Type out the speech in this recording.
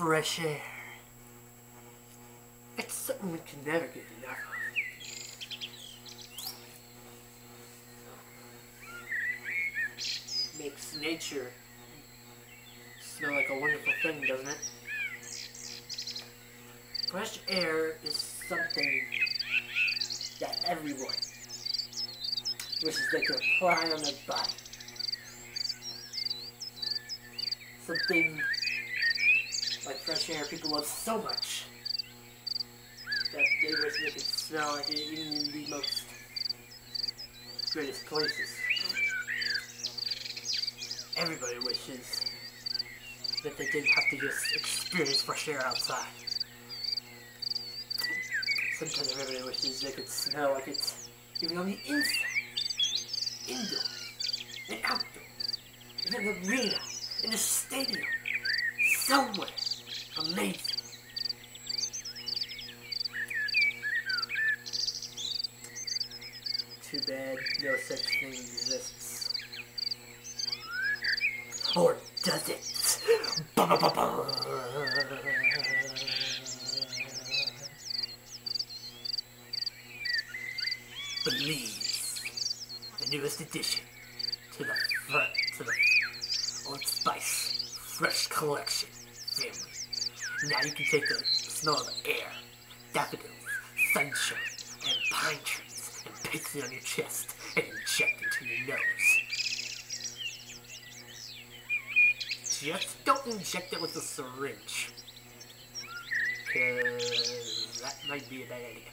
fresh air. It's something we can never get enough of. Makes nature smell like a wonderful thing, doesn't it? Fresh air is something that everyone wishes they could apply on their body. Something like fresh air people love so much that they wish they could smell like it even in the most greatest places. Everybody wishes that they didn't have to just experience fresh air outside. Sometimes everybody wishes they could smell like it's even on the inside, indoors, and outdoors, in an arena, in a stadium, somewhere amazing. Too bad no such thing exists. Or does it? Belize, the newest addition to the Old Spice Fresh Collection family. Now you can take the smell of air, daffodils, sunshine, and pine trees and paste it on your chest and inject into your nose. Just don't inject it with a syringe, because that might be a bad idea.